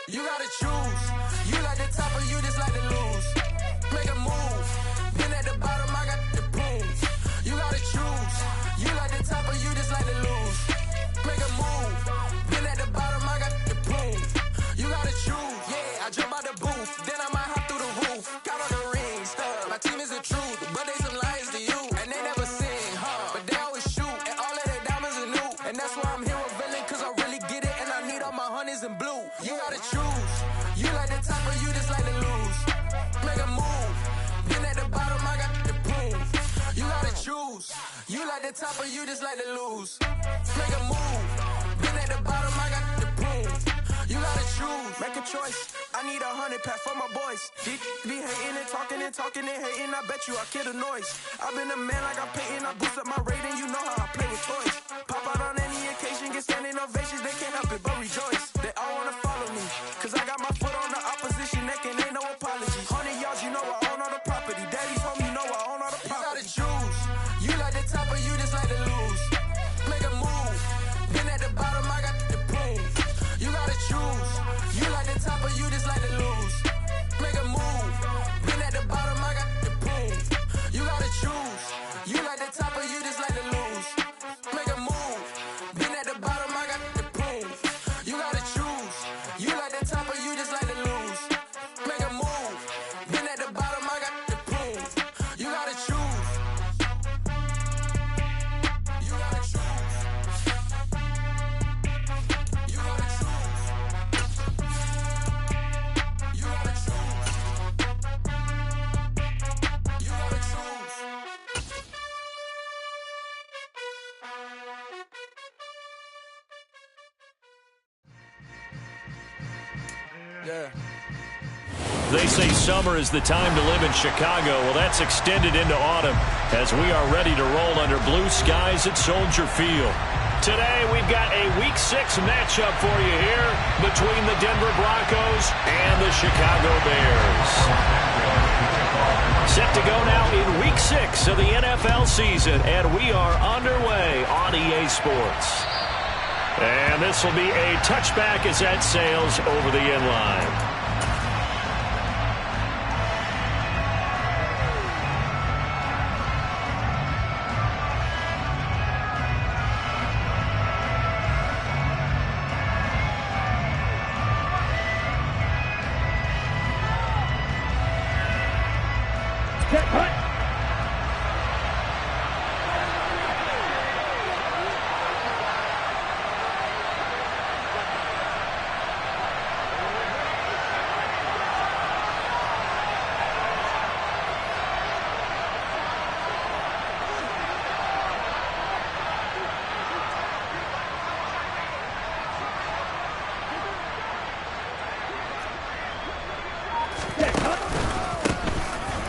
You gotta choose. You like the top or you just like to lose. Make a move. Been at the bottom, I got the prove. You gotta choose. You like the top or you just like to lose. Make a move. Been at the bottom, I got the prove. You gotta choose. Yeah, I jump out the booth. Then I might hop through the roof. Got on the ring, stuff. My team is the truth, but they some liars to you. And they never sing, but they always shoot. And all of their diamonds are new. And that's why I'm here with villain, cause I really get it. And I need all my honeys in blue. You gotta choose. You like the top or you just like to lose. Make a move. Been at the bottom, I got the proof. You gotta choose. You like the top or you just like to lose. Make a move. Been at the bottom, I got the proof. You gotta choose. Make a choice. I need 100 pack for my boys. Be hating and talking and hating. I bet you I kill the noise. I've been a man like I'm Peyton. I boost up my rating. You know how I play with toys. Pop out on any occasion, get standing ovations. They can't help it but rejoice. They all wanna follow me, cause I got my foot on the opposition neck and ain't no apologies. 100 yards, you know I own all the property. Daddy's home, you know I own all the property. You gotta choose. You like the top or you just like to lose. Make a move. Been at the bottom, I got the proof. You gotta choose. You like the top or you just like to lose. Make a move. Been at the bottom, I got the proof. You gotta choose. You like the top or you just like to lose. Make a move. Been at the bottom, I got the proof. You gotta choose. You like the top or you just like to lose. Make a move. Been at the bottom, I got the proof. You gotta choose. You gotta choose. You gotta choose. You gotta choose. You gotta choose. Yeah. They say summer is the time to live in Chicago. Well, that's extended into autumn as we are ready to roll under blue skies at Soldier Field. Today, we've got a Week 6 matchup for you here between the Denver Broncos and the Chicago Bears. Set to go now in Week 6 of the NFL season, and we are underway on EA Sports. And this will be a touchback as that sails over the end line.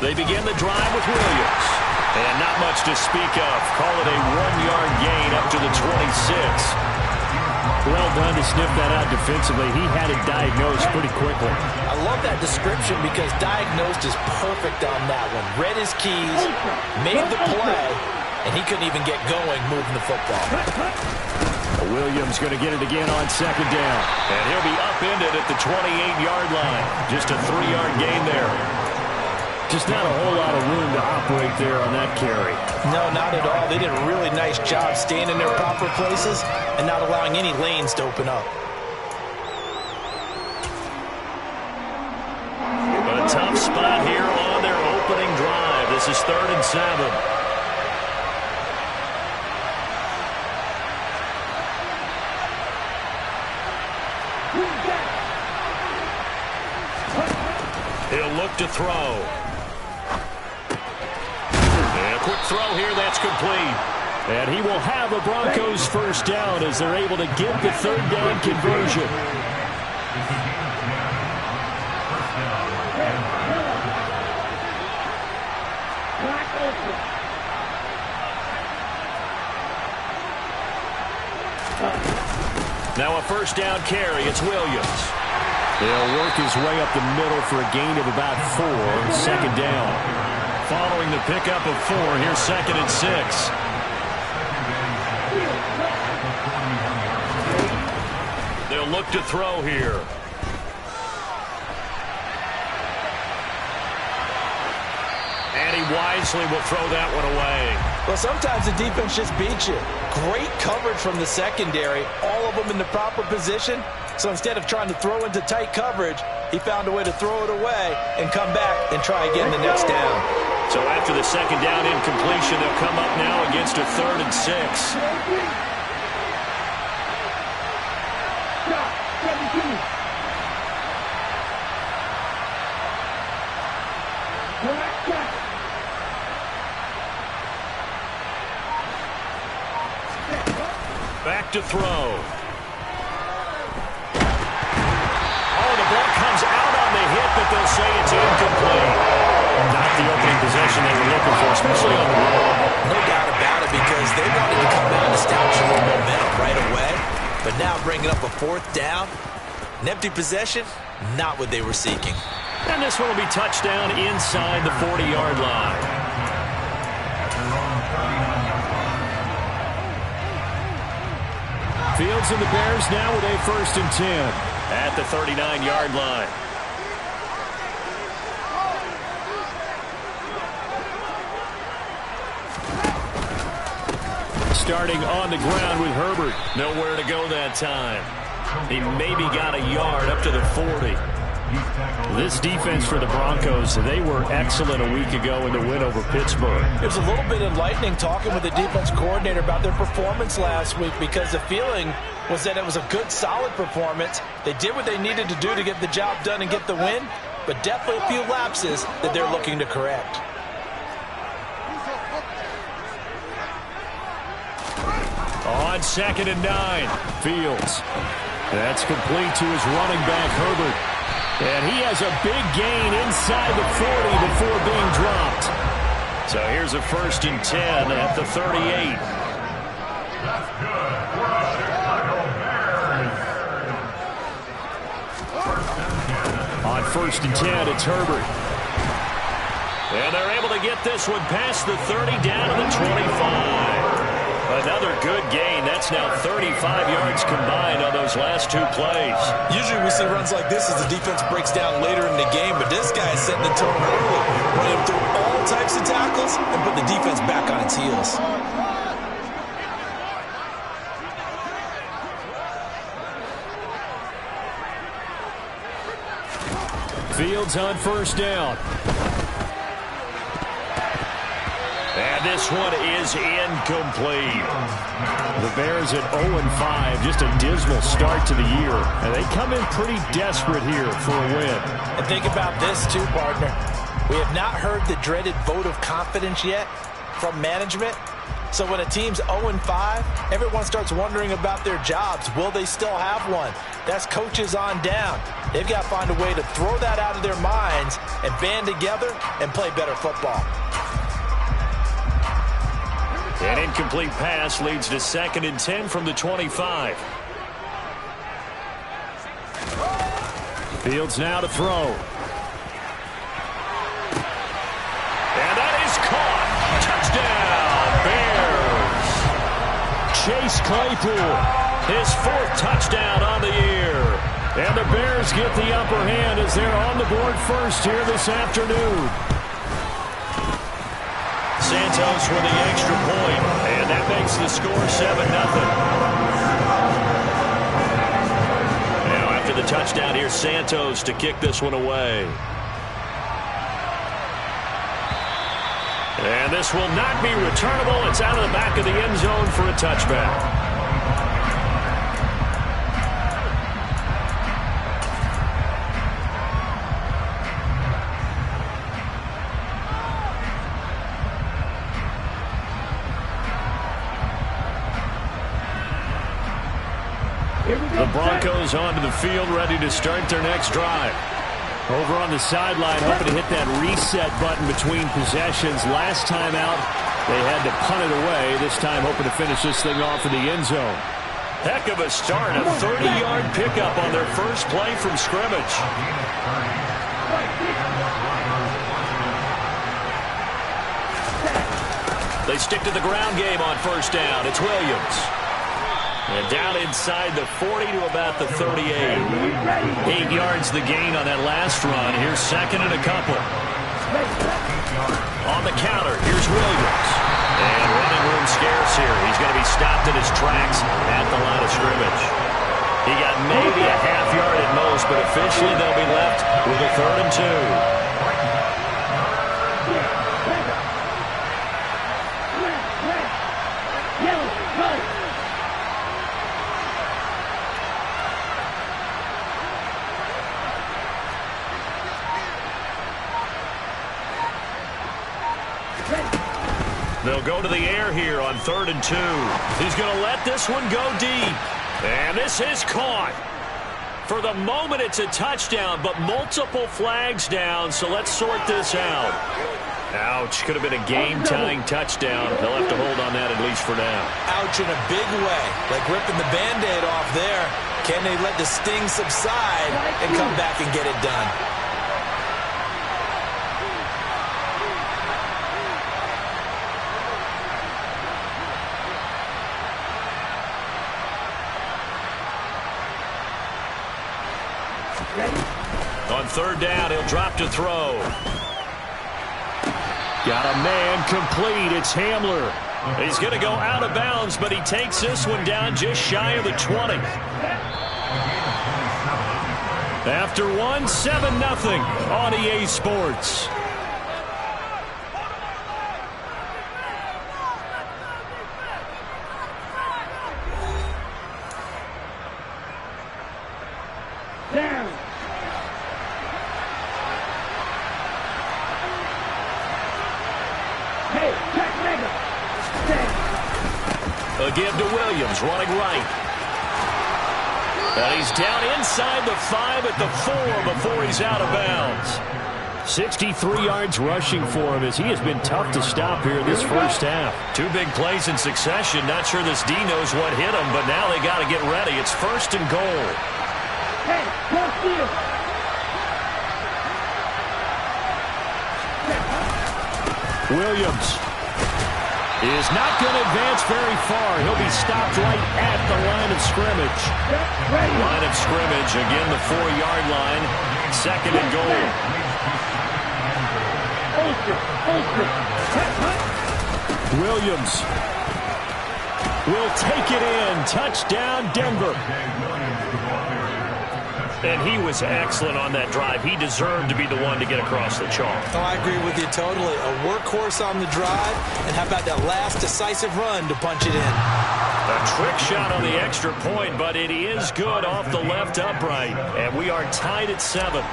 They begin the drive with Williams. And not much to speak of. Call it a 1-yard gain up to the 26. Well done to sniff that out defensively. He had it diagnosed pretty quickly. I love that description because diagnosed is perfect on that one. Read his keys, made the play, and he couldn't even get going moving the football. Williams going to get it again on second down. And he'll be upended at the 28-yard line. Just a 3-yard gain there. Just not a whole lot of room to operate there on that carry. No, not at all. They did a really nice job staying in their proper places and not allowing any lanes to open up. A tough spot here on their opening drive. This is 3rd and 7. He'll look to throw. And a quick throw here, that's complete. And he will have a Broncos first down as they're able to get the 3rd down conversion. Now a first down carry, it's Williams. He'll work his way up the middle for a gain of about 4, 2nd down. Following the pickup of 4, here's 2nd and 6. They'll look to throw here. wisely will throw that one away. Well, sometimes the defense just beats you. Great coverage from the secondary, all of them in the proper position. So instead of trying to throw into tight coverage, he found a way to throw it away and come back and try again the next down. So after the second down incompletion, they'll come up now against a 3rd and 6. Back to throw. Oh, the ball comes out on the hit, but they'll say it's incomplete. Not the opening possession they were looking for, especially on the road. No doubt about it, because they wanted to come out and establish a little momentum right away. But now bringing up a 4th down, an empty possession, not what they were seeking. And this one will be touchdown inside the 40-yard line. Fields and the Bears now with a 1st and 10. At the 39-yard line. Starting on the ground with Herbert. Nowhere to go that time. He maybe got a yard up to the 40. This defense for the Broncos, they were excellent a week ago in the win over Pittsburgh. It was a little bit enlightening talking with the defense coordinator about their performance last week, because the feeling was that it was a good, solid performance. They did what they needed to do to get the job done and get the win, but definitely a few lapses that they're looking to correct. On 2nd and 9. Fields. That's complete to his running back, Herbert. And he has a big gain inside the 40 before being dropped. So here's a 1st and 10 at the 38. On 1st and 10, it's Herbert. And they're able to get this one past the 30 down to the 25. Another good gain. That's now 35 yards combined on those last 2 plays. Usually we see runs like this as the defense breaks down later in the game, but this guy is setting the tone early, running through all types of tackles and put the defense back on its heels. Fields on 1st down. And this one is incomplete. The Bears at 0-5, just a dismal start to the year. And they come in pretty desperate here for a win. And think about this too, partner. We have not heard the dreaded vote of confidence yet from management. So when a team's 0-5, everyone starts wondering about their jobs. Will they still have one? That's coaches on down. They've got to find a way to throw that out of their minds and band together and play better football. An incomplete pass leads to 2nd and 10 from the 25. Fields now to throw. And that is caught. Touchdown, Bears. Chase Claypool. His 4th touchdown on the year. And the Bears get the upper hand as they're on the board first here this afternoon. Santos with the extra point, and that makes the score 7-0. Now after the touchdown, here's Santos to kick this one away. And this will not be returnable. It's out of the back of the end zone for a touchback. The Broncos onto the field, ready to start their next drive. Over on the sideline, hoping to hit that reset button between possessions. Last time out, they had to punt it away. This time, hoping to finish this thing off in the end zone. Heck of a start, a 30-yard pickup on their first play from scrimmage. They stick to the ground game on 1st down. It's Williams. And down inside the 40 to about the 38. 8 yards the gain on that last run. Here's 2nd and a couple. On the counter, here's Williams. And running room scarce here. He's going to be stopped in his tracks at the line of scrimmage. He got maybe a half yard at most, but officially they'll be left with a 3rd and 2. They'll go to the air here on 3rd and 2. He's going to let this one go deep. And this is caught. For the moment, it's a touchdown, but multiple flags down, so let's sort this out. Ouch. Could have been a game-tying touchdown. They'll have to hold on that at least for now. Ouch in a big way, like ripping the Band-Aid off there. Can they let the sting subside and come back and get it done? On 3rd down, he'll drop to throw. Got a man complete. It's Hamler. He's going to go out of bounds, but he takes this one down just shy of the 20. After one, 7-0 on EA Sports. A give to Williams, running right. And he's down inside the 5 at the 4 before he's out of bounds. 63 yards rushing for him as he has been tough to stop here this first half. 2 big plays in succession. Not sure this D knows what hit him, but now they got to get ready. It's 1st and goal. Hey, don't steal. Williams is not going to advance very far. He'll be stopped right at the line of scrimmage. Line of scrimmage, again the 4-yard line. 2nd and goal. Williams will take it in. Touchdown, Denver. And he was excellent on that drive. He deserved to be the one to get across the chalk. Oh, I agree with you totally. A workhorse on the drive, and how about that last decisive run to punch it in? A trick shot on the extra point, but it is good off the left upright. And we are tied at 7.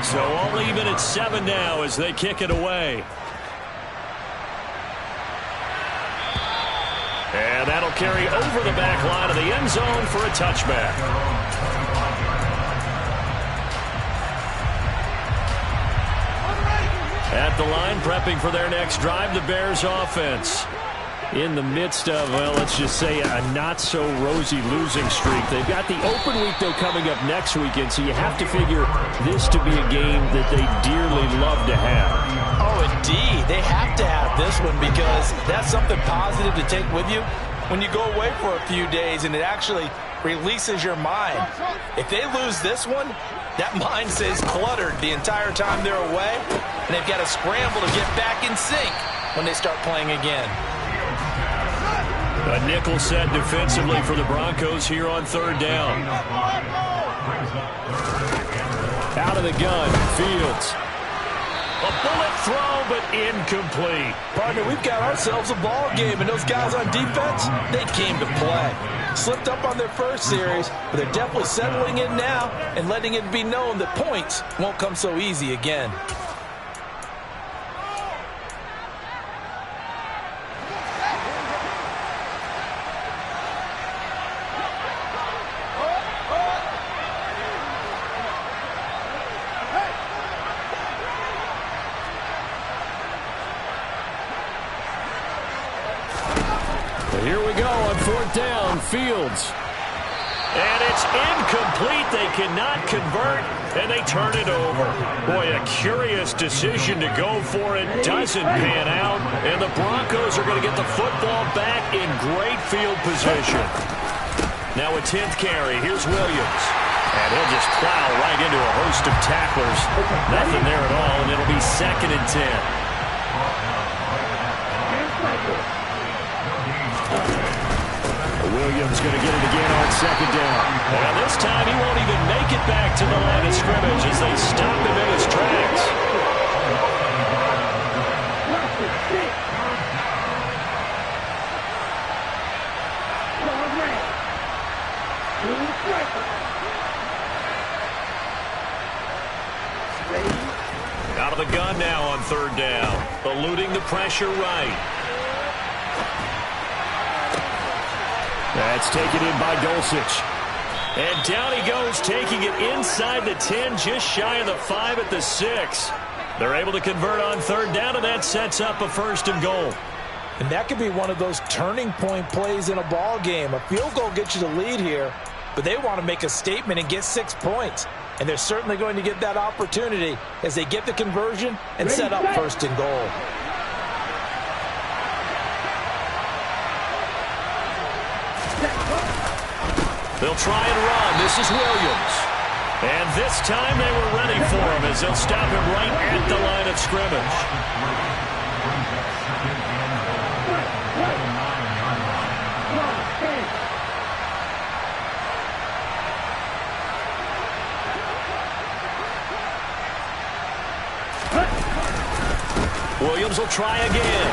So all even at 7 now as they kick it away. And that'll carry over the back line of the end zone for a touchback. At the line, prepping for their next drive, the Bears offense. In the midst of, well, let's just say a not-so-rosy losing streak. They've got the open week, though, coming up next weekend, so you have to figure this to be a game that they dearly love to have. Oh, indeed. They have to have this one because that's something positive to take with you when you go away for a few days, and it actually releases your mind. If they lose this one, that mind stays cluttered the entire time they're away, and they've got to scramble to get back in sync when they start playing again. A nickel set defensively for the Broncos here on 3rd down. Out of the gun, Fields. A bullet throw, but incomplete. Partner, we've got ourselves a ball game, and those guys on defense, they came to play. Slipped up on their first series, but they're definitely settling in now and letting it be known that points won't come so easy again. Here we go on 4th down, Fields. And it's incomplete. They cannot convert, and they turn it over. Boy, a curious decision to go for it. Doesn't pan out, and the Broncos are going to get the football back in great field position. Now a 10th carry. Here's Williams. And he'll just plow right into a host of tacklers. Nothing there at all, and it'll be 2nd and 10. Williams going to get it again on 2nd down. And this time he won't even make it back to the line of scrimmage as they stop him in his tracks. Out of the gun now on 3rd down. Eluding the pressure right. That's taken in by Dulcich. And down he goes, taking it inside the 10, just shy of the 5 at the 6. They're able to convert on 3rd down, and that sets up a 1st and goal. And that could be one of those turning point plays in a ball game. A field goal gets you the lead here, but they want to make a statement and get 6 points. And they're certainly going to get that opportunity as they get the conversion and set up 1st and goal. They'll try and run. This is Williams. And this time they were ready for him as they'll stop him right at the line of scrimmage. Williams will try again.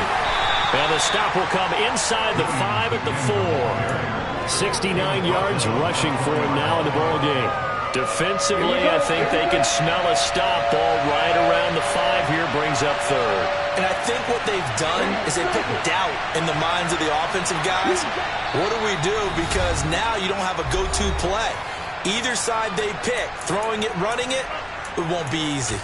And the stop will come inside the 5 at the 4. 69 yards rushing for him now in the ball game. Defensively, I think they can smell a stop. Ball right around the 5 here, brings up 3rd. And I think what they've done is they put doubt in the minds of the offensive guys. What do we do? Because now you don't have a go-to play. Either side they pick, throwing it, running it, it won't be easy.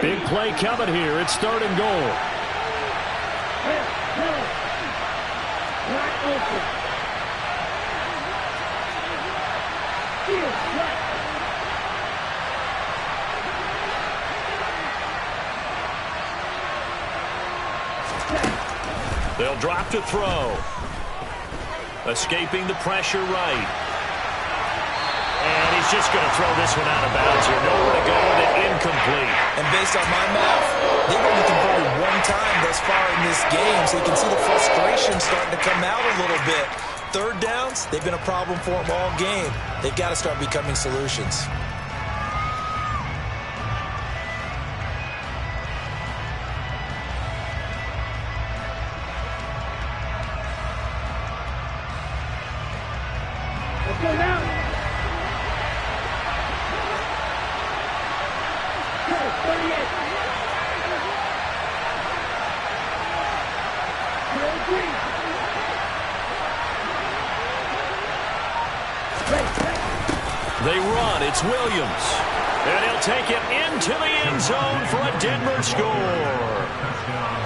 Big play coming here. It's 3rd and goal. They'll drop to throw. Escaping the pressure right. And he's just going to throw this one out of bounds here. Nowhere to go with it. Incomplete. And based on my math, they've only converted 1 time thus far in this game, so you can see the frustration starting to come out a little bit. 3rd downs, they've been a problem for them all game. They've got to start becoming solutions. Let's go now. 38. They run. It's Williams. And he'll take it into the end zone for a Denver score.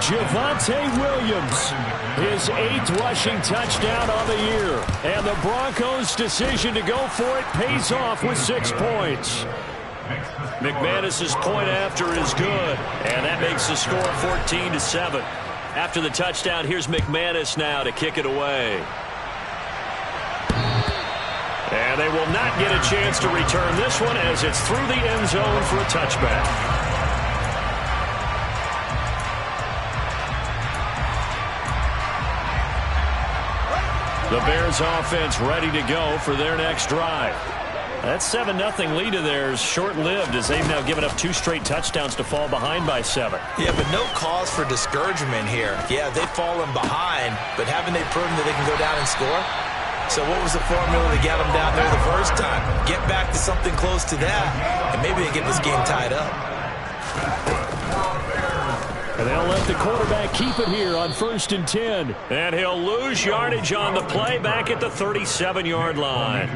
Javonte Williams, his 8th rushing touchdown on the year. And the Broncos' decision to go for it pays off with 6 points. McManus's point after is good. And that makes the score 14-7. After the touchdown, here's McManus now to kick it away. And they will not get a chance to return this one as it's through the end zone for a touchback. The Bears offense ready to go for their next drive. That 7-0 lead of theirs short-lived as they've now given up 2 straight touchdowns to fall behind by 7. Yeah, but no cause for discouragement here. Yeah, they've fallen behind, but haven't they proven that they can go down and score? So what was the formula to get them down there the first time? Get back to something close to that, and maybe they get this game tied up. And they'll let the quarterback keep it here on 1st and 10. And he'll lose yardage on the play back at the 37-yard line.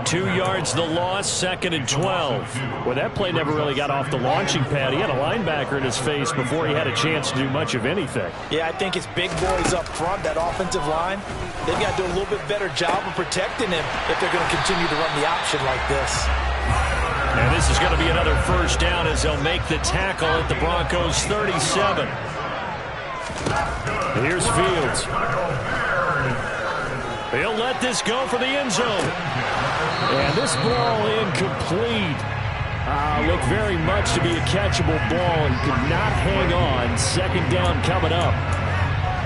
2 yards the loss, 2nd and 12. Well, that play never really got off the launching pad. He had a linebacker in his face before he had a chance to do much of anything. Yeah, I think it's big boys up front, that offensive line. They've got to do a little bit better job of protecting him if they're going to continue to run the option like this. And this is going to be another first down as they'll make the tackle at the Broncos' 37. Here's Fields. He'll let this go for the end zone. And this ball incomplete. Looked very much to be a catchable ball and could not hang on. Second down coming up.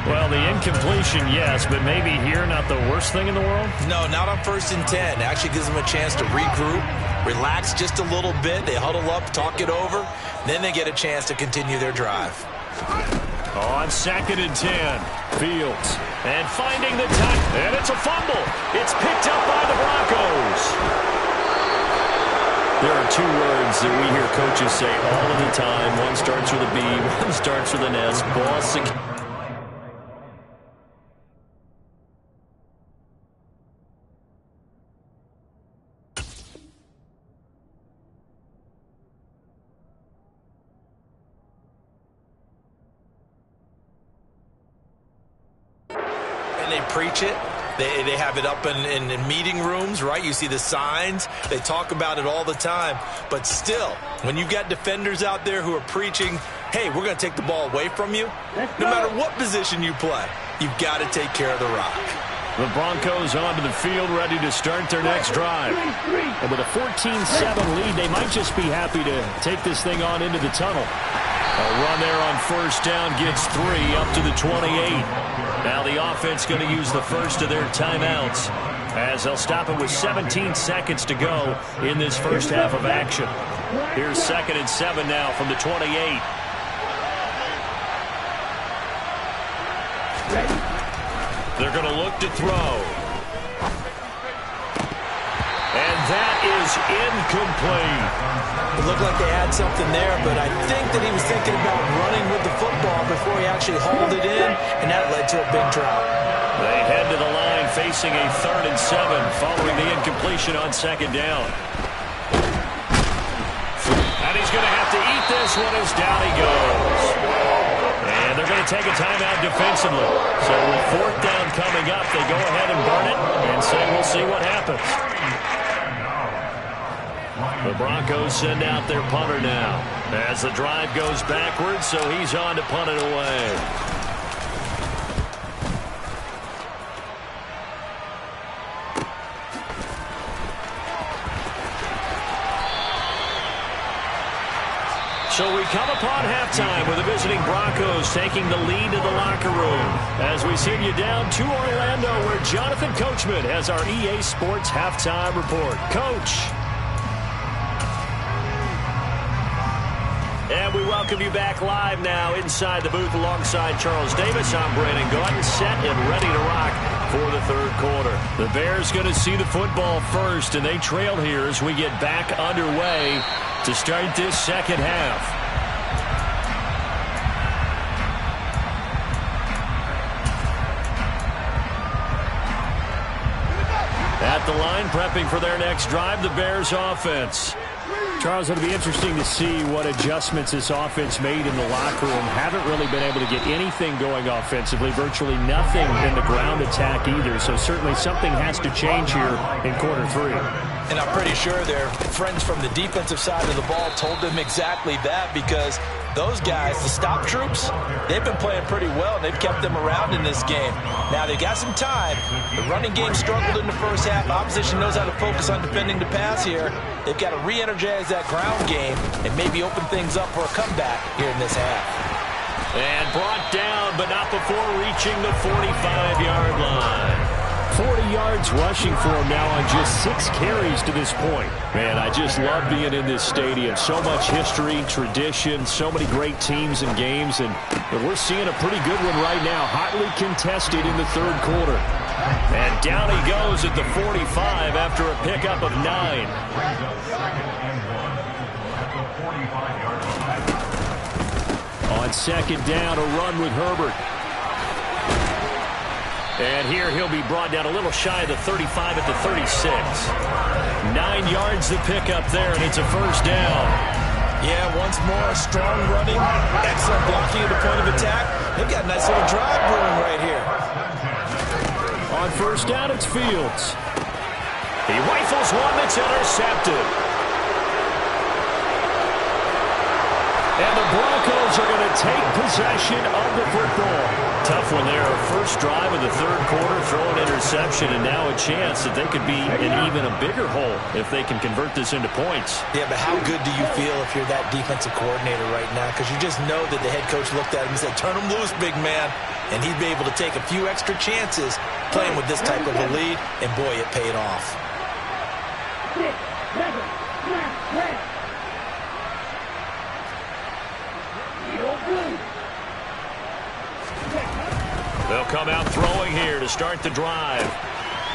Well, the incompletion, yes, but maybe here not the worst thing in the world? No, not on 1st and 10. Actually gives them a chance to regroup, relax just a little bit. They huddle up, talk it over. Then they get a chance to continue their drive. On 2nd and 10, Fields. And finding the time. And it's a fumble. It's picked up by the Broncos. There are two words that we hear coaches say all of the time. One starts with a B, one starts with an S. Ball secure. They preach it. They have it up in meeting rooms, right? You see the signs. They talk about it all the time. But still, when you've got defenders out there who are preaching, hey, we're going to take the ball away from you, no matter what position you play, you've got to take care of the rock. The Broncos onto the field, ready to start their next drive. And with a 14-7 lead, they might just be happy to take this thing on into the tunnel. A run there on 1st down gets 3 up to the 28. Now the offense going to use the first of their timeouts as they'll stop it with 17 seconds to go in this first half of action. Here's 2nd and 7 now from the 28. They're going to look to throw. And that is incomplete. It looked like they had something there, but I think that he was thinking about running with the football before he actually hauled it in, and that led to a big drop. They head to the line facing a 3rd and 7 following the incompletion on 2nd down. And he's going to have to eat this one as down he goes. And they're going to take a timeout defensively. So with 4th down coming up, they go ahead and burn it and say we'll see what happens. The Broncos send out their punter now as the drive goes backwards, so he's on to punt it away. So we come upon halftime with the visiting Broncos taking the lead to the locker room as we send you down to Orlando where Jonathan Coachman has our EA Sports halftime report. Coach. And we welcome you back live now inside the booth alongside Charles Davis. I'm Brandon Gaudin, set and ready to rock for the 3rd quarter. The Bears going to see the football first, and they trail here as we get back underway to start this 2nd half. At the line, prepping for their next drive, the Bears offense. Charles, it'll be interesting to see what adjustments this offense made in the locker room. Haven't really been able to get anything going offensively, virtually nothing in the ground attack either. So certainly something has to change here in quarter 3. And I'm pretty sure their friends from the defensive side of the ball told them exactly that, because those guys, the stop troops, they've been playing pretty well, and they've kept them around in this game. Now, they've got some time. The running game struggled in the first half. Opposition knows how to focus on defending the pass here. They've got to re-energize that ground game and maybe open things up for a comeback here in this half. And brought down, but not before reaching the 45-yard line. 40 yards rushing for him now on just 6 carries to this point. Man, I just love being in this stadium. So much history, tradition, so many great teams and games, and we're seeing a pretty good one right now. Hotly contested in the 3rd quarter. And down he goes at the 45 after a pickup of 9. On 2nd down, a run with Herbert. And here he'll be brought down a little shy of the 35 at the 36. 9 yards to pick up there, and it's a 1st down. Yeah, once more, strong running, excellent blocking at the point of attack. They've got a nice little drive brewing right here. On 1st down, it's Fields. He rifles one that's intercepted. And the Broncos are going to take possession of the football. Tough one there. First drive of the third quarter, throw an interception, and now a chance that they could be in even a bigger hole if they can convert this into points. Yeah, but how good do you feel if you're that defensive coordinator right now? Because you just know that the head coach looked at him and said, turn him loose, big man. And he'd be able to take a few extra chances playing with this type of a lead, and boy, it paid off. 6, 7, snap, red. They'll come out throwing here to start the drive.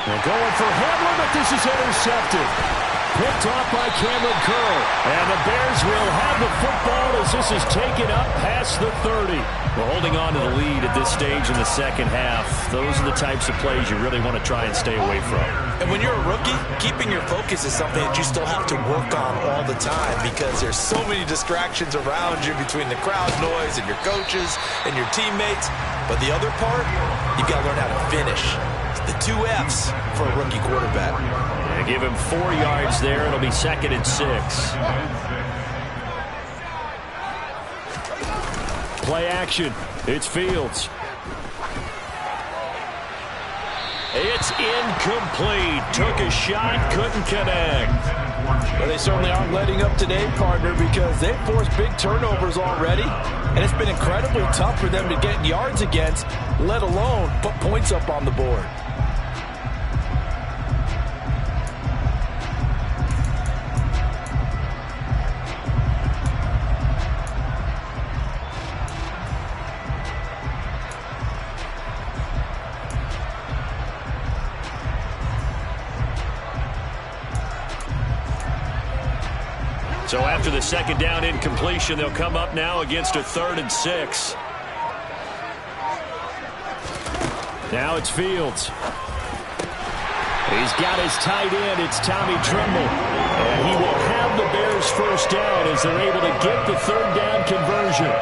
They're going for Hamlin, but this is intercepted. Picked off by Cameron Curl. And the Bears will have the football as this is taken up past the 30. We're holding on to the lead at this stage in the second half. Those are the types of plays you really want to try and stay away from. And when you're a rookie, keeping your focus is something that you still have to work on all the time because there's so many distractions around you between the crowd noise and your coaches and your teammates. But the other part, you've got to learn how to finish. It's the 2 F's for a rookie quarterback. And give him 4 yards there. It'll be 2nd and 6. Play action. It's Fields. It's incomplete. Took a shot, couldn't connect. Well, they certainly aren't letting up today, partner, because they've forced big turnovers already, and it's been incredibly tough for them to get yards against, let alone put points up on the board. So after the second down incompletion, they'll come up now against a 3rd and 6. Now it's Fields. He's got his tight end. It's Tommy Tremble. And he will have the Bears first down as they're able to get the 3rd down conversion.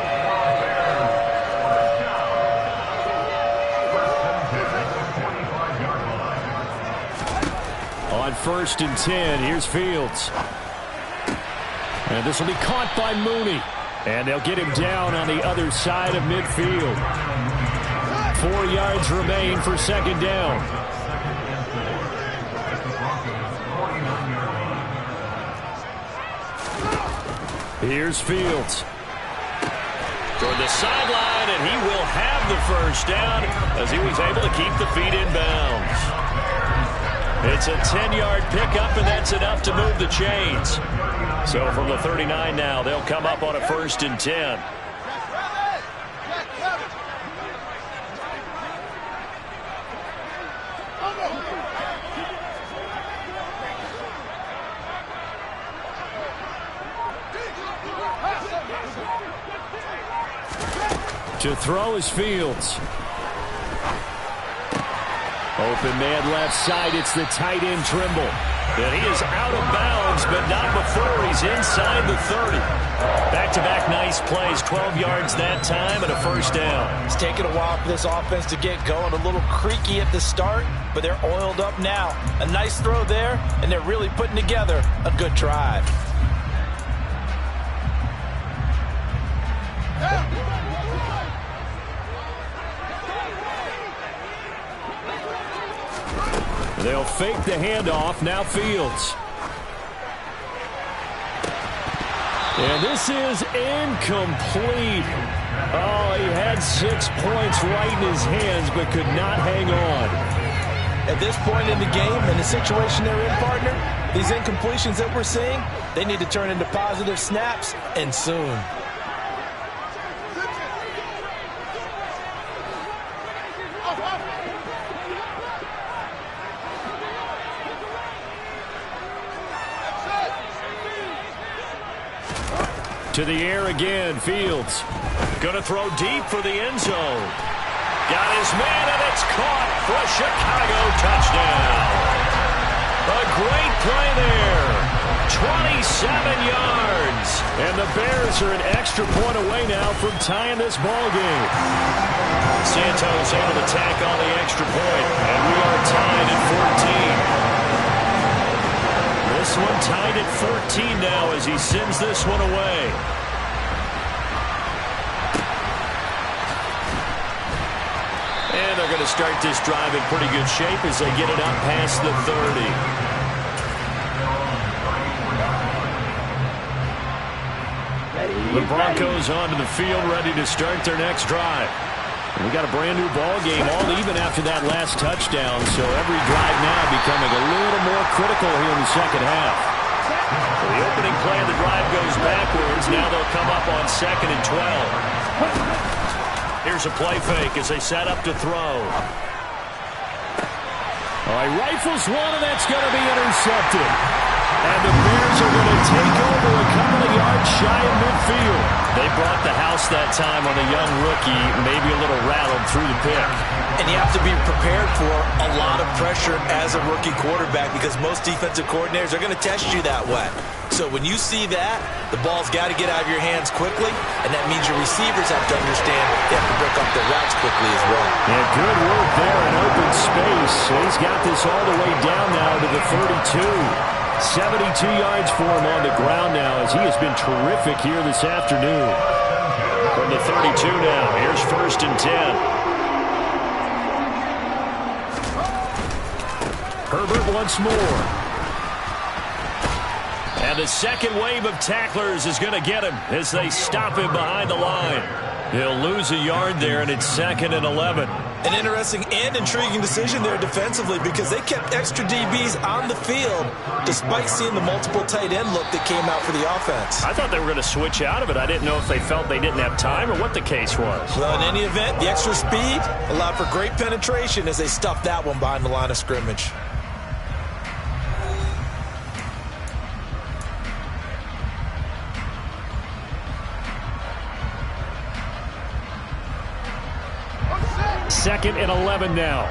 On 1st and 10, here's Fields. And this will be caught by Mooney. And they'll get him down on the other side of midfield. 4 yards remain for 2nd down. Here's Fields. Toward the sideline, and he will have the first down as he was able to keep the feet in bounds. It's a 10-yard pickup, and that's enough to move the chains. So from the 39 now, they'll come up on a 1st and 10. To throw is Fields. Open man left side. It's the tight end Trimble. And he is out of bounds, but not before he's inside the 30. Back-to-back nice plays, 12 yards that time and a first down. It's taken a while for this offense to get going. A little creaky at the start, but they're oiled up now. A nice throw there, and they're really putting together a good drive. They'll fake the handoff. Now Fields. And this is incomplete. Oh, he had 6 points right in his hands, but could not hang on. At this point in the game and the situation they're in, partner, these incompletions that we're seeing, they need to turn into positive snaps, and soon. To the air again, Fields. Going to throw deep for the end zone. Got his man, and it's caught for a Chicago touchdown. A great play there. 27 yards. And the Bears are an extra point away now from tying this ball game. Santos able to tack on the extra point, and we are tied at 14. This one tied at 14 now as he sends this one away. to start this drive in pretty good shape as they get it up past the 30. The Broncos onto the field, ready to start their next drive. We got a brand new ball game, all even after that last touchdown, so every drive now becoming a little more critical here in the second half. The opening play of the drive goes backwards. Now they'll come up on 2nd and 12. Here's a play fake as they set up to throw. All right, rifles one, and that's going to be intercepted. And the Bears are going to take over a couple of yards shy of midfield. They brought the house that time on the young rookie, maybe a little rattled through the pick. And you have to be prepared for a lot of pressure as a rookie quarterback because most defensive coordinators are going to test you that way. So when you see that, the ball's got to get out of your hands quickly, and that means your receivers have to understand they have to break up their routes quickly as well. Yeah, good work there in open space. He's got this all the way down now to the 32. 72 yards for him on the ground now as he has been terrific here this afternoon. From the 32 now, here's 1st and 10. Herbert once more. And the second wave of tacklers is going to get him as they stop him behind the line. He'll lose a yard there, and it's 2nd and 11. An interesting and intriguing decision there defensively because they kept extra DBs on the field despite seeing the multiple tight end look that came out for the offense. I thought they were going to switch out of it. I didn't know if they felt they didn't have time or what the case was. Well, in any event, the extra speed allowed for great penetration as they stuffed that one behind the line of scrimmage. Second and 11 now.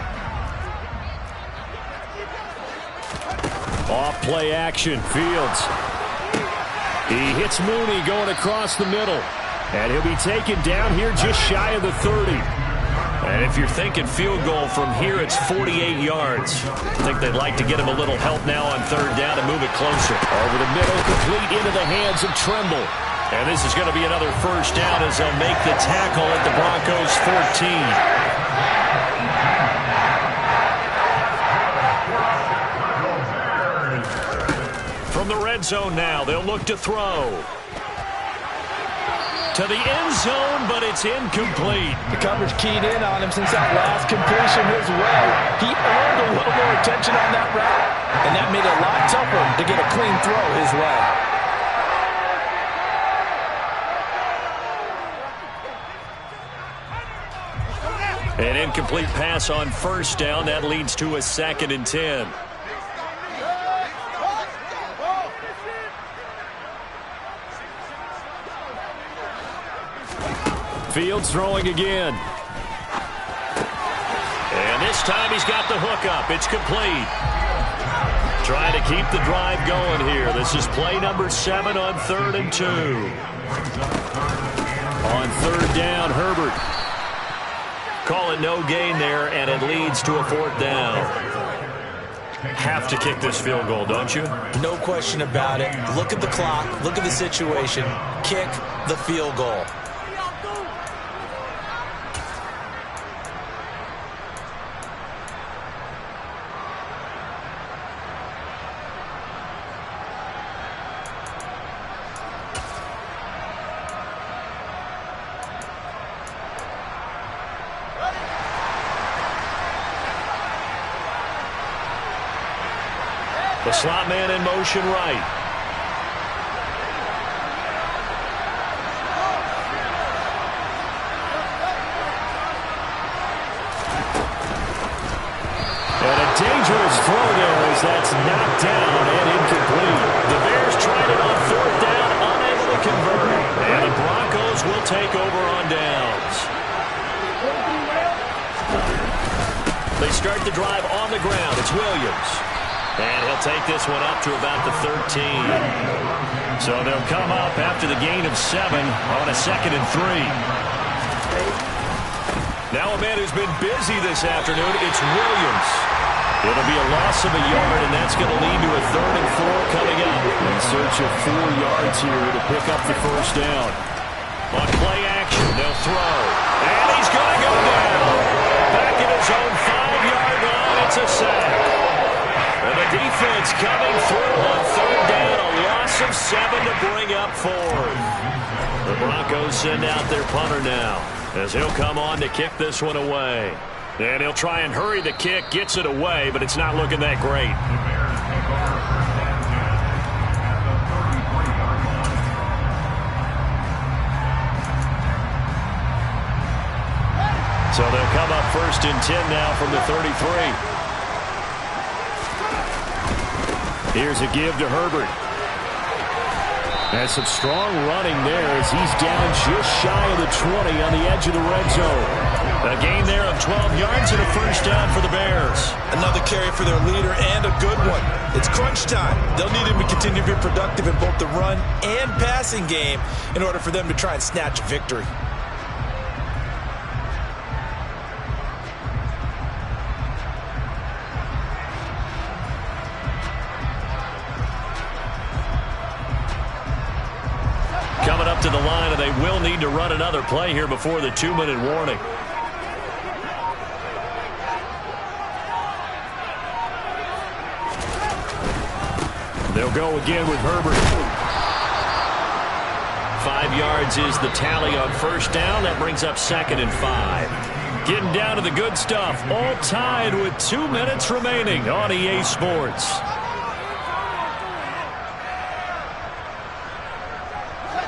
Off play action. Fields. He hits Mooney going across the middle. And he'll be taken down here just shy of the 30. And if you're thinking field goal from here, it's 48 yards. I think they'd like to get him a little help now on 3rd down and move it closer. Over the middle, complete into the hands of Tremble. And this is going to be another 1st down as they'll make the tackle at the Broncos' 14. From the red zone now, they'll look to throw. To the end zone, but it's incomplete. The coverage keyed in on him since that last completion his way. He earned a little more attention on that route, and that made it a lot tougher to get a clean throw his way. An incomplete pass on 1st down. That leads to a 2nd and 10. Fields throwing again. And this time he's got the hook up. It's complete. Trying to keep the drive going here. This is play number 7 on 3rd and 2. On 3rd down, Herbert. Call it no gain there, and it leads to a 4th down. Have to kick this field goal, don't you? No question about it. Look at the clock. Look at the situation. Kick the field goal. The slot man in motion right. And a dangerous throw there as that's knocked down and incomplete. The Bears tried it on 4th down, unable to convert. And the Broncos will take over on downs. They start the drive on the ground. It's Williams. And he'll take this one up to about the 13. So they'll come up after the gain of 7 on a 2nd and 3. Now a man who's been busy this afternoon, it's Williams. It'll be a loss of a yard, and that's going to lead to a 3rd and 4 coming up. In search of 4 yards here to pick up the 1st down. On play action, they'll throw. And he's going to go down. Back in his own 7 to bring up fourth. The Broncos send out their punter now, as he'll come on to kick this one away. And he'll try and hurry the kick, gets it away, but it's not looking that great. So they'll come up 1st and 10 now from the 33. Here's a give to Herbert. That's some strong running there as he's down just shy of the 20 on the edge of the red zone. A gain there of 12 yards and a first down for the Bears. Another carry for their leader and a good one. It's crunch time. They'll need him to continue to be productive in both the run and passing game in order for them to try and snatch a victory. Coming up to the line, and they will need to run another play here before the 2-minute warning. They'll go again with Herbert. 5 yards is the tally on first down. That brings up 2nd and 5. Getting down to the good stuff. All tied with 2 minutes remaining on EA Sports.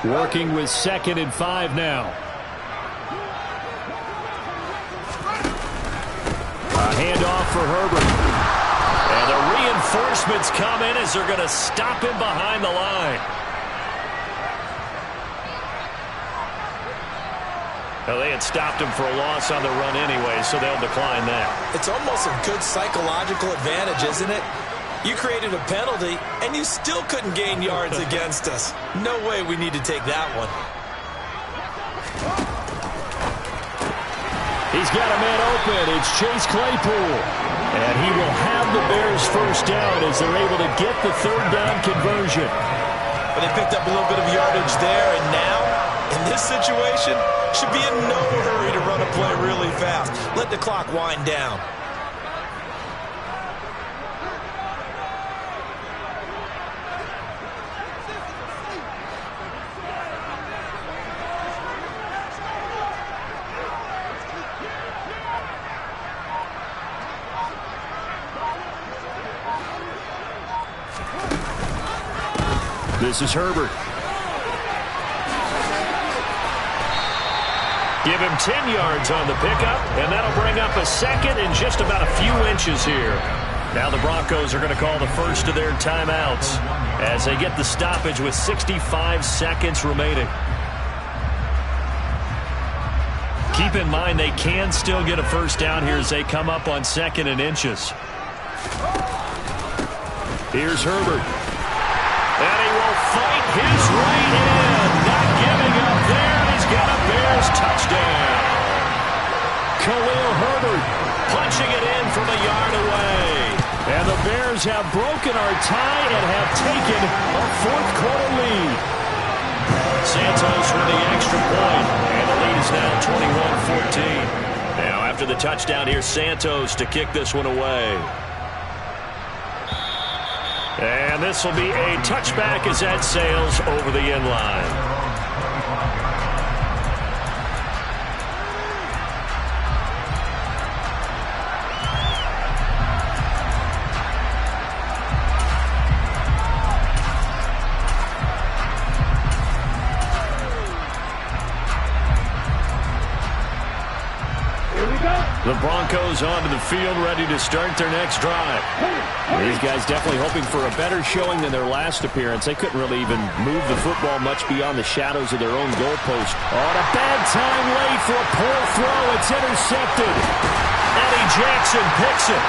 Working with 2nd and 5 now. A handoff for Herbert. And the reinforcements come in as they're going to stop him behind the line. Well, they had stopped him for a loss on the run anyway, so they'll decline that. It's almost a good psychological advantage, isn't it? You created a penalty, and you still couldn't gain yards against us. No way we need to take that one. He's got a man open. It's Chase Claypool. And he will have the Bears first down as they're able to get the 3rd down conversion. But they picked up a little bit of yardage there, and now, in this situation, should be in no hurry to run a play really fast. Let the clock wind down. This is Herbert. Give him 10 yards on the pickup, and that'll bring up a 2nd and just about a few inches here. Now the Broncos are going to call the first of their timeouts as they get the stoppage with 65 seconds remaining. Keep in mind they can still get a first down here as they come up on 2nd and inches. Here's Herbert. And he will fight his way in. Not giving up there. He's got a Bears touchdown. Khalil Herbert punching it in from a yard away. And the Bears have broken our tie and have taken a 4th quarter lead. Santos with the extra point. And the lead is now 21-14. Now after the touchdown, here's Santos to kick this one away. And this will be a touchback as that sails over the end line. The Broncos onto the field, ready to start their next drive. These guys definitely hoping for a better showing than their last appearance. They couldn't really even move the football much beyond the shadows of their own goalpost. On a bad time late for a poor throw. It's intercepted. Eddie Jackson picks it.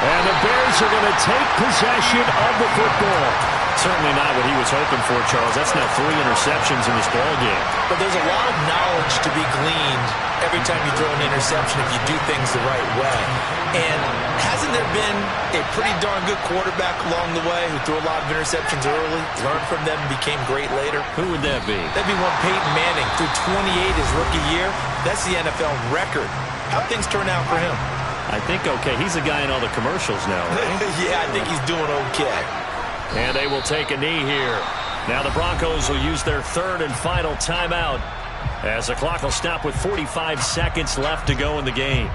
And the Bears are going to take possession of the football. Certainly not what he was hoping for, Charles. That's now 3 interceptions in this ballgame. But there's a lot of knowledge to be gleaned every time you throw an interception if you do things the right way. And hasn't there been a pretty darn good quarterback along the way who threw a lot of interceptions early, learned from them, and became great later? Who would that be? That'd be one Peyton Manning. Threw 28 his rookie year. That's the NFL record. How'd things turn out for him? I think okay. He's a guy in all the commercials now, right? Yeah, I think he's doing okay. And they will take a knee here. Now the Broncos will use their third and final timeout as the clock will stop with 45 seconds left to go in the game.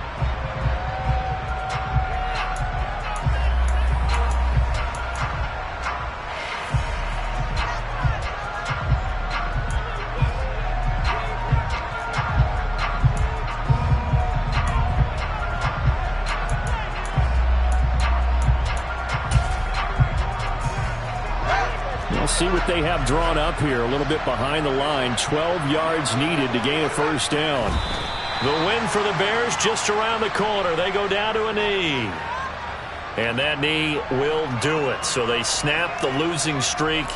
We'll see what they have drawn up here. A little bit behind the line. 12 yards needed to gain a first down. The win for the Bears just around the corner. They go down to a knee. And that knee will do it. So they snap the losing streak.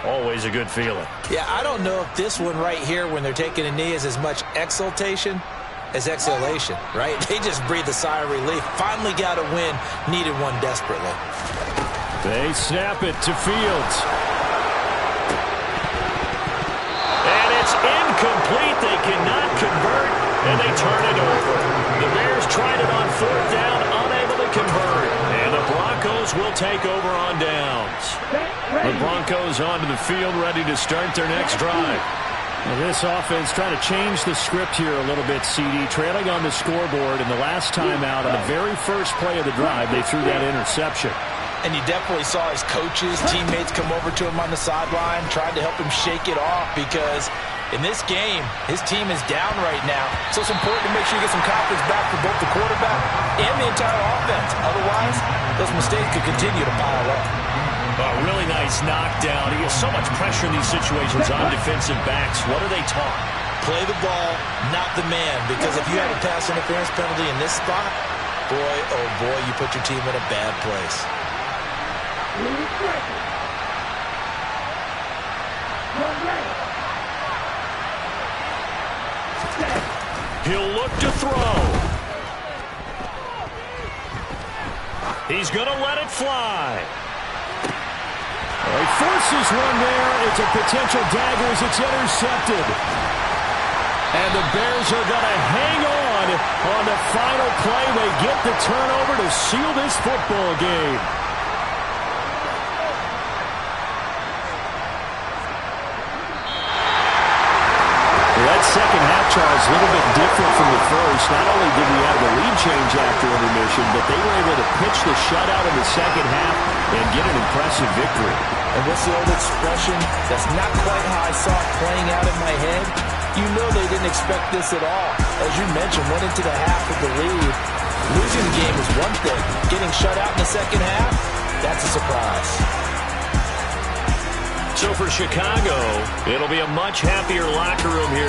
Always a good feeling. Yeah, I don't know if this one right here when they're taking a knee is as much exultation as exhalation, right? They just breathe a sigh of relief. Finally got a win. Needed one desperately. They snap it to Fields. And it's incomplete. They cannot convert, and they turn it over. The Bears tried it on fourth down, unable to convert. And the Broncos will take over on downs. The Broncos onto the field, ready to start their next drive. Well, this offense trying to change the script here a little bit, CD. Trailing on the scoreboard, and the last time out on the very first play of the drive, they threw that interception. And you definitely saw his coaches, teammates come over to him on the sideline, tried to help him shake it off because in this game, his team is down right now. So it's important to make sure you get some confidence back for both the quarterback and the entire offense. Otherwise, those mistakes could continue to pile up. A really nice knockdown. He has so much pressure in these situations on defensive backs. What are they taught? Play the ball, not the man. Because if you have a pass interference penalty in this spot, boy, oh boy, you put your team in a bad place. He'll look to throw. He's going to let it fly. He forces one there. It's a potential dagger as it's intercepted. And the Bears are going to hang on the final play. They get the turnover to seal this football game. That second half, Charles, a little bit different from the first. Not only did we have the lead change after intermission, but they were able to pitch the shutout in the second half and get an impressive victory. And what's the old expression? That's not quite how I saw it playing out in my head. You know they didn't expect this at all. As you mentioned, went into the half with the lead. Losing the game is one thing. Getting shut out in the second half, that's a surprise. So for Chicago, it'll be a much happier locker room here.